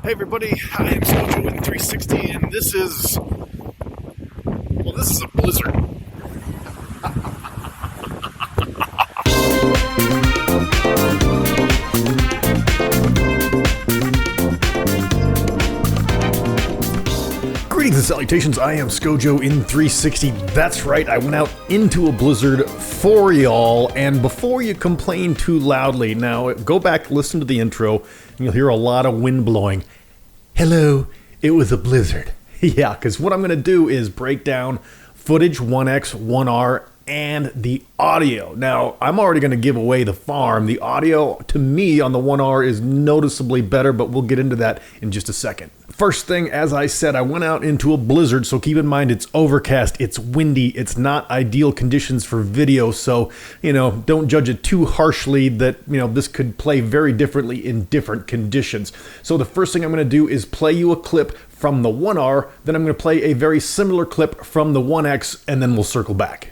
Hey everybody, I am SMACKDOWN and this is a blizzard. Greetings and salutations, I am SMACKDOWN. That's right, I went out into a blizzard for y'all, and before you complain too loudly, now go back, listen to the intro, and you'll hear a lot of wind blowing. Hello, it was a blizzard. Yeah, because what I'm going to do is break down footage 1X, 1R, and the audio. Now, I'm already going to give away the farm. The audio, to me, on the 1R is noticeably better, but we'll get into that in just a second. First thing, as I said, I went out into a blizzard, so keep in mind it's overcast, it's windy, it's not ideal conditions for video, so, don't judge it too harshly that, this could play very differently in different conditions. So the first thing I'm going to do is play you a clip from the 1R, then I'm going to play a very similar clip from the 1X, and then we'll circle back.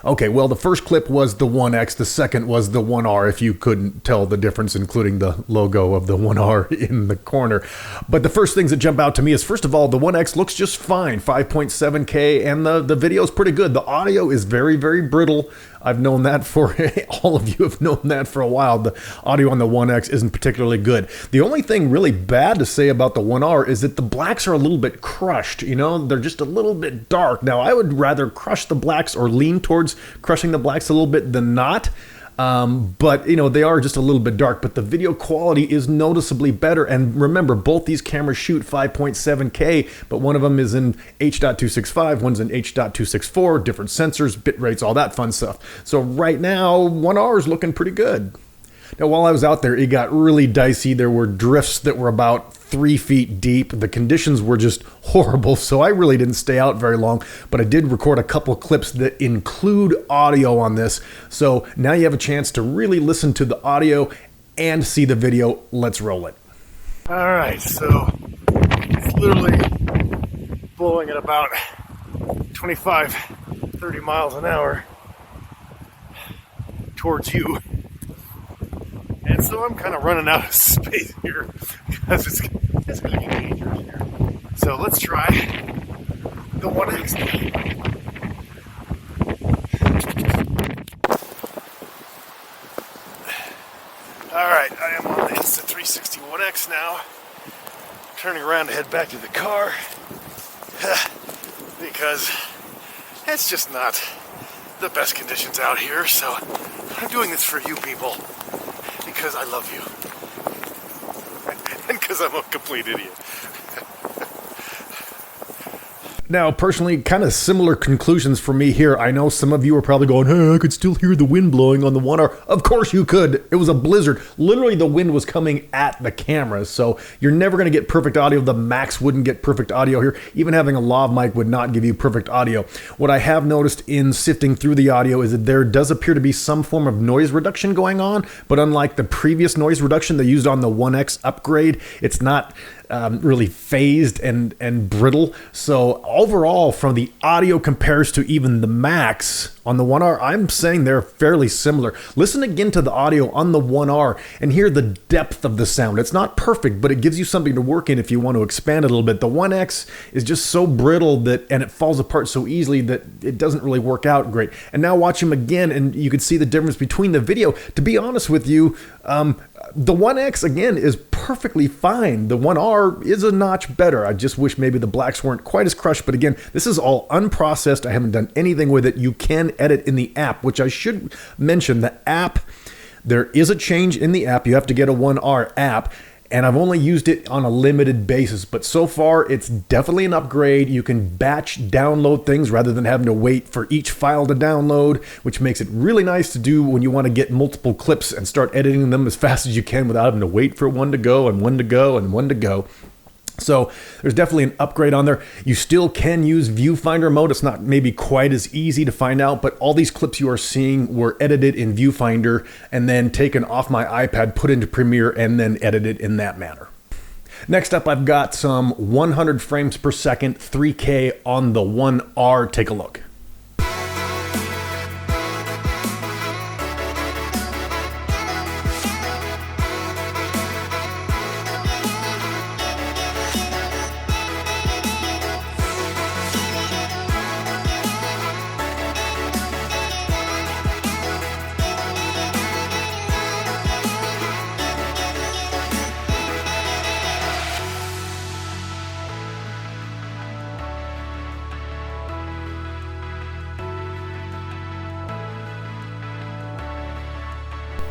Okay, well, the first clip was the 1X, the second was the 1R, if you couldn't tell the difference, including the logo of the 1R in the corner. But the first things that jump out to me is, first of all, the 1X looks just fine, 5.7K, and the video is pretty good. The audio is very, very brittle. I've known that for, all of you have known that for a while. The audio on the 1X isn't particularly good. The only thing really bad to say about the 1R is that the blacks are a little bit crushed, they're just a little bit dark. Now, I would rather crush the blacks or lean towards crushing the blacks a little bit than not. But they are just a little bit dark, but the video quality is noticeably better. And remember, both these cameras shoot 5.7K, but one of them is in H.265, one's in H.264, different sensors, bit rates, all that fun stuff. So right now, 1R is looking pretty good. Now, while I was out there, it got really dicey. There were drifts that were about 3 feet deep. The conditions were just horrible, so I really didn't stay out very long, but I did record a couple clips that include audio on this. So now you have a chance to really listen to the audio and see the video. Let's roll it. All right, so it's literally blowing at about 25, 30 miles an hour towards you. And so I'm kind of running out of space here because it's going to get dangerous here. So let's try the 1X. All right, I am on the Insta360 One R now. Turning around to head back to the car because it's just not the best conditions out here. So I'm doing this for you people. Because I love you. And because I'm a complete idiot. Now, personally, kind of similar conclusions for me here. I know some of you are probably going, hey, I could still hear the wind blowing on the 1R. Of course you could. It was a blizzard. Literally, the wind was coming at the camera. So you're never going to get perfect audio. The Max wouldn't get perfect audio here. Even having a lav mic would not give you perfect audio. What I have noticed in sifting through the audio is that there does appear to be some form of noise reduction going on. But unlike the previous noise reduction they used on the 1X upgrade, it's not really phased and brittle. So overall, from the audio compares to even the Max on the 1R, I'm saying they're fairly similar. Listen again to the audio on the 1R and hear the depth of the sound. It's not perfect, but it gives you something to work in if you want to expand it a little bit. The 1X is just so brittle and it falls apart so easily that it doesn't really work out great. And now watch them again and you can see the difference between the video. To be honest with you, the 1X, again, is perfectly fine. The 1R is a notch better. I just wish maybe the blacks weren't quite as crushed. But again, this is all unprocessed. I haven't done anything with it. You can edit in the app, which I should mention. The app, there is a change in the app. You have to get a 1R app. and I've only used it on a limited basis, but so far it's definitely an upgrade. You can batch download things rather than having to wait for each file to download, which makes it really nice to do when you want to get multiple clips and start editing them as fast as you can without having to wait for one to go and one to go and one to go. So there's definitely an upgrade on there. You still can use viewfinder mode. It's not maybe quite as easy to find out, but all these clips you are seeing were edited in viewfinder and then taken off my iPad, put into Premiere, and then edited in that manner. Next up, I've got some 100 frames per second 3K on the One R. Take a look.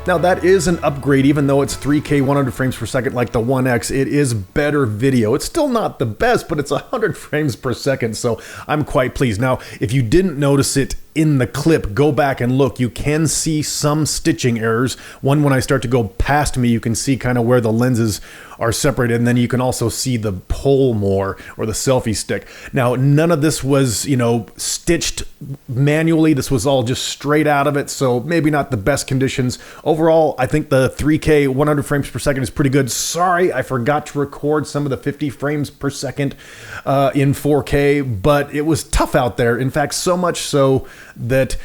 Now that is an upgrade, even though it's 3K 100 frames per second like the One X, it is better video. It's still not the best, but it's 100 frames per second, so I'm quite pleased. Now, if you didn't notice it in the clip, go back and look. You can see some stitching errors. One, when I start to go past me, you can see kind of where the lenses are separated, and then you can also see the pole more, or the selfie stick. Now, none of this was, stitched manually. This was all just straight out of it, so maybe not the best conditions. Overall, I think the 3K 100 frames per second is pretty good. Sorry, I forgot to record some of the 50 frames per second in 4K, but it was tough out there. In fact, so much so that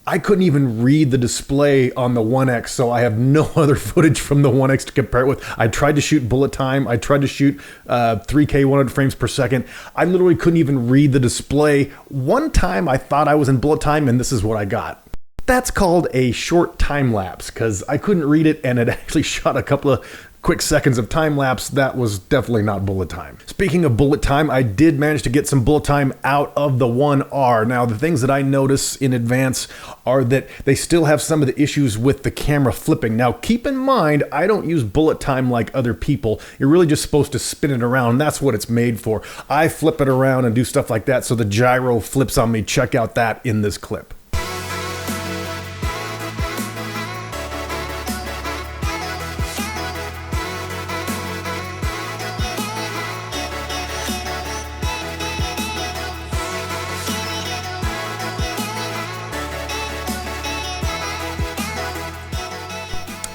I couldn't even read the display on the One X, so I have no other footage from the One X to compare it with. I tried to shoot bullet time. I tried to shoot 3K 100 frames per second. I literally couldn't even read the display. One time I thought I was in bullet time, and this is what I got. That's called a short time lapse, because I couldn't read it, and it actually shot a couple of quick seconds of time lapse. That was definitely not bullet time. Speaking of bullet time, I did manage to get some bullet time out of the One R. Now, the things that I notice in advance are that they still have some of the issues with the camera flipping. Now, keep in mind, I don't use bullet time like other people. You're really just supposed to spin it around. That's what it's made for. I flip it around and do stuff like that, so the gyro flips on me. Check out that in this clip.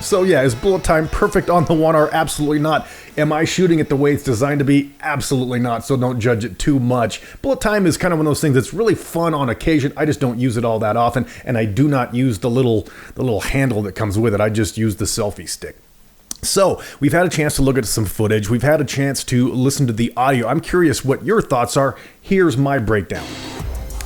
So yeah, is bullet time perfect on the One R? Absolutely not. Am I shooting it the way it's designed to be? Absolutely not, so don't judge it too much. Bullet time is kind of one of those things that's really fun on occasion. I just don't use it all that often, and I do not use the little handle that comes with it. I just use the selfie stick. So we've had a chance to look at some footage. We've had a chance to listen to the audio. I'm curious what your thoughts are. Here's my breakdown.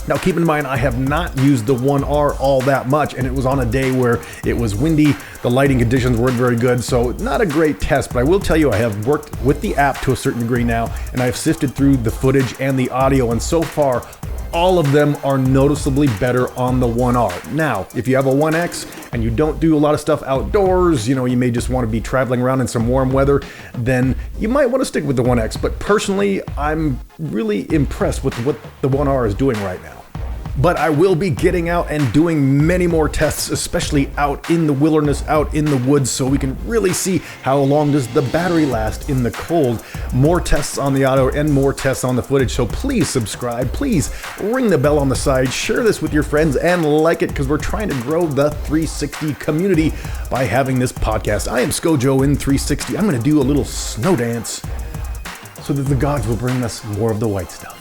Now, keep in mind, I have not used the One R all that much, and it was on a day where it was windy, the lighting conditions weren't very good, so not a great test, but I will tell you I have worked with the app to a certain degree now, and I've sifted through the footage and the audio, and so far, all of them are noticeably better on the One R. Now, if you have a One X and you don't do a lot of stuff outdoors, you may just want to be traveling around in some warm weather, then you might want to stick with the One X. But personally, I'm really impressed with what the One R is doing right now. But I will be getting out and doing many more tests, especially out in the wilderness, out in the woods, so we can really see how long does the battery last in the cold. More tests on the audio and more tests on the footage, so please subscribe, please ring the bell on the side, share this with your friends, and like it, because we're trying to grow the 360 community by having this podcast. I am SCOJO in 360. I'm going to do a little snow dance so that the gods will bring us more of the white stuff.